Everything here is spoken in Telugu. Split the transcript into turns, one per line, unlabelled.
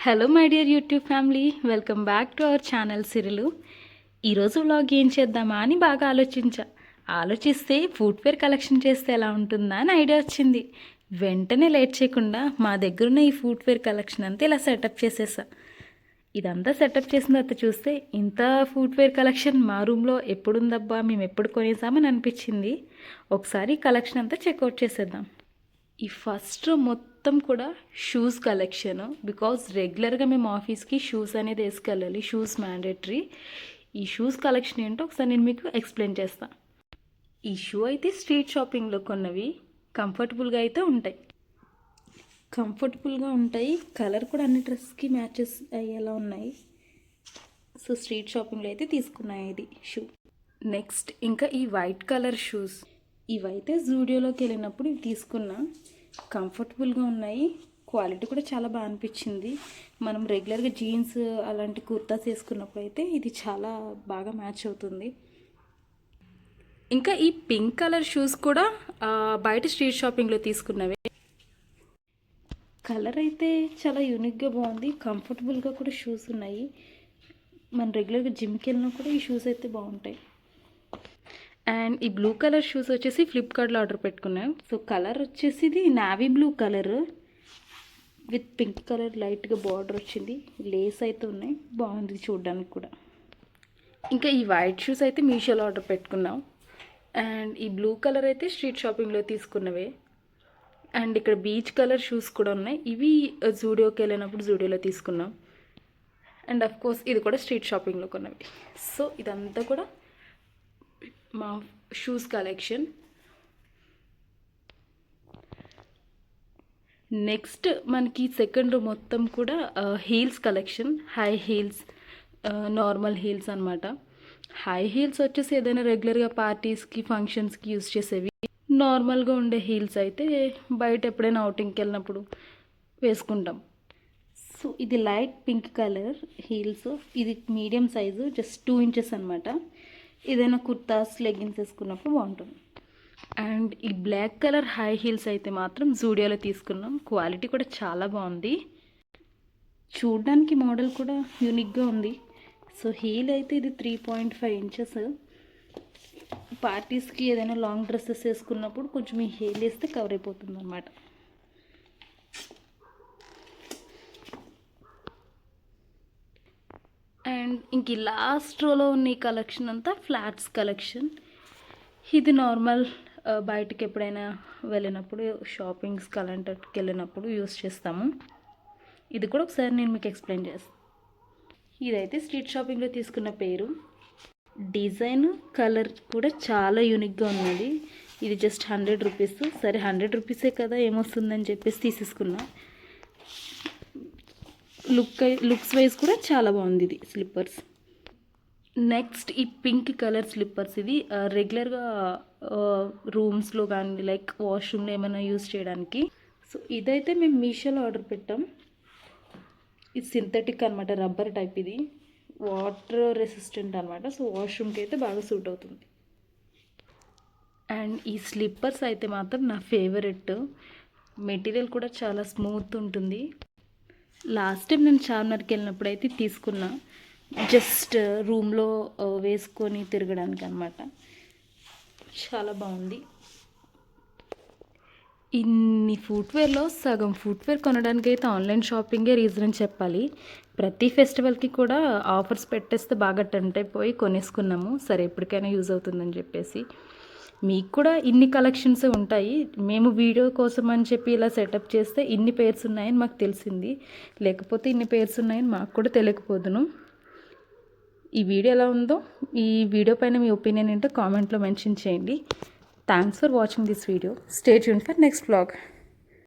Hello my dear YouTube family, welcome back to our channel Sirilu. ఈరోజు వ్లాగ్ ఏం చేద్దామా అని బాగా ఆలోచిస్తే ఫుట్వేర్ కలెక్షన్ చేస్తే ఎలా ఉంటుందా అని ఐడియా వచ్చింది. వెంటనే లేట్ చేయకుండా మా దగ్గరున్న ఈ ఫుట్వేర్ కలెక్షన్ అంతా ఇలా సెటప్ చేసేసా. ఇదంతా సెటప్ చేసిన తర్వాత చూస్తే ఇంత ఫుట్వేర్ కలెక్షన్ మా రూమ్లో ఎప్పుడుందబ్బా, మేము ఎప్పుడు కొనేసామని అనిపించింది. ఒకసారి కలెక్షన్ అంతా చెక్అవుట్ చేసేద్దాం. ఈ ఫస్ట్ మొత్తం కూడా షూస్ కలెక్షన్. బికాజ్ రెగ్యులర్గా మేము ఆఫీస్కి షూస్ అనేది వేసుకెళ్ళాలి, షూస్ మ్యాండేటరీ. ఈ షూస్ కలెక్షన్ ఏంటో ఒకసారి నేను మీకు ఎక్స్ప్లెయిన్ చేస్తాను. ఈ షూ అయితే స్ట్రీట్ షాపింగ్లో కొన్నవి. కంఫర్టబుల్గా అయితే ఉంటాయి, కలర్ కూడా అన్ని డ్రెస్కి మ్యాచెస్ అయ్యేలా ఉన్నాయి. సో స్ట్రీట్ షాపింగ్లో అయితే తీసుకున్నాయి ఇది షూ. నెక్స్ట్ ఇంకా ఈ వైట్ కలర్ షూస్, ఇవైతే జూడియోలోకి వెళ్ళినప్పుడు ఇవి తీసుకున్నా. కంఫర్టబుల్గా ఉన్నాయి, క్వాలిటీ కూడా చాలా బాగా అనిపించింది. మనం రెగ్యులర్గా జీన్స్ అలాంటి కుర్తాస్ వేసుకున్నప్పుడు అయితే ఇది చాలా బాగా మ్యాచ్ అవుతుంది. ఇంకా ఈ పింక్ కలర్ షూస్ కూడా బయట స్ట్రీట్ షాపింగ్లో తీసుకున్నవే. కలర్ అయితే చాలా యూనిక్గా బాగుంది, కంఫర్టబుల్గా కూడా షూస్ ఉన్నాయి. మనం రెగ్యులర్గా జిమ్కి వెళ్ళినా కూడా ఈ షూస్ అయితే బాగుంటాయి. అండ్ ఈ బ్లూ కలర్ షూస్ వచ్చేసి ఫ్లిప్కార్ట్లో ఆర్డర్ పెట్టుకున్నాను. సో కలర్ వచ్చేసి ఇది navy blue colour with pink colour లైట్గా బార్డర్ వచ్చింది. లేస్ అయితే ఉన్నాయి, బాగుంది చూడడానికి కూడా. ఇంకా ఈ వైట్ షూస్ అయితే మీషోలో ఆర్డర్ పెట్టుకున్నాం. అండ్ ఈ బ్లూ కలర్ అయితే స్ట్రీట్ షాపింగ్లో తీసుకున్నవే. అండ్ ఇక్కడ బీచ్ కలర్ షూస్ కూడా ఉన్నాయి, ఇవి జూడియోకి వెళ్ళినప్పుడు జూడియోలో తీసుకున్నాం. అండ్ అఫ్ కోర్స్ ఇది కూడా స్ట్రీట్ షాపింగ్లో కొన్నవి. సో ఇదంతా కూడా మా షూస్ కలెక్షన్. నెక్స్ట్ మనకి సెకండ్ మొత్తం కూడా heels collection. High heels, normal heels అనమాట. హై హీల్స్ వచ్చేసి ఏదైనా రెగ్యులర్గా పార్టీస్కి ఫంక్షన్స్కి యూజ్ చేసేవి. నార్మల్గా ఉండే హీల్స్ అయితే బయట ఎప్పుడైనా అవుటింగ్కి వెళ్ళినప్పుడు వేసుకుంటాం. సో ఇది లైట్ పింక్ కలర్ హీల్స్, ఇది మీడియం సైజు, జస్ట్ 2 ఇంచెస్ అనమాట. ఏదైనా కుర్తాస్ లెగ్గిన్స్ వేసుకున్నప్పుడు బాగుంటుంది. అండ్ ఈ బ్లాక్ కలర్ హై హీల్స్ అయితే మాత్రం జూడియోలో తీసుకున్నాం. క్వాలిటీ కూడా చాలా బాగుంది, చూడడానికి మోడల్ కూడా యూనిక్గా ఉంది. సో హీల్ అయితే ఇది 3.5 ఇంచెస్. పార్టీస్కి ఏదైనా లాంగ్ డ్రెస్సెస్ వేసుకున్నప్పుడు కొంచెం ఈ హీల్ వేస్తే కవర్ అయిపోతుంది అన్నమాట. అండ్ ఇంక లాస్ట్ రోలో ఉన్న ఈ కలెక్షన్ అంతా ఫ్లాట్స్ కలెక్షన్. ఇది నార్మల్ బయటకి ఎప్పుడైనా వెళ్ళినప్పుడు షాపింగ్స్కి అలాంటికి వెళ్ళినప్పుడు యూస్ చేస్తాము. ఇది కూడా ఒకసారి నేను మీకు ఎక్స్ప్లెయిన్ చేస్తాను. ఇదైతే స్ట్రీట్ షాపింగ్లో తీసుకున్న పేరు. డిజైన్ కలర్ కూడా చాలా యూనిక్గా ఉన్నది. ఇది జస్ట్ 100 రూపీస్. సరే 100 రూపీసే కదా, ఏమొస్తుందని చెప్పేసి తీసేసుకున్నా. లుక్స్ వైజ్ కూడా చాలా బాగుంది ఇది స్లిప్పర్స్. నెక్స్ట్ ఈ పింక్ కలర్ స్లిప్పర్స్, ఇది రెగ్యులర్గా రూమ్స్లో కానీ లైక్ వాష్రూమ్లో ఏమైనా యూజ్ చేయడానికి. సో ఇదైతే మేము మీషోలో ఆర్డర్ పెట్టాం. ఇది సింథటిక్ అనమాట, రబ్బర్ టైప్. ఇది వాటర్ రెసిస్టెంట్ అనమాట. సో వాష్రూమ్కి అయితే బాగా సూట్ అవుతుంది. అండ్ ఈ స్లిప్పర్స్ అయితే మాత్రం నా ఫేవరెట్. మెటీరియల్ కూడా చాలా స్మూత్ ఉంటుంది. లాస్ట్ టైం నేను చార్మినార్కి వెళ్ళినప్పుడు అయితే తీసుకున్నా, జస్ట్ రూమ్లో వేసుకొని తిరగడానికి అనమాట. చాలా బాగుంది. ఇన్ని ఫుట్వేర్లో సగం ఫుట్వేర్ కొనడానికి అయితే ఆన్లైన్ షాపింగే రీజన్ అని చెప్పాలి. ప్రతి ఫెస్టివల్కి కూడా ఆఫర్స్ పెట్టేస్తే బాగా టెంప్ట్ అయిపోయి కొనేసుకున్నాము. సరే ఎప్పటికైనా యూజ్ అవుతుందని చెప్పేసి. మీకు కూడా ఇన్ని కలెక్షన్స్ ఉంటాయి. మేము వీడియో కోసం అని చెప్పి ఇలా సెటప్ చేస్తే ఇన్ని పేర్స్ ఉన్నాయని మాకు తెలిసింది, లేకపోతే ఇన్ని పేర్స్ ఉన్నాయని మాకు కూడా తెలియకపోదును. ఈ వీడియో ఎలా ఉందో, ఈ వీడియో పైన మీ ఒపీనియన్ ఏంటో కామెంట్లో మెన్షన్ చేయండి. Thanks for watching this video. Stay tune for next vlog.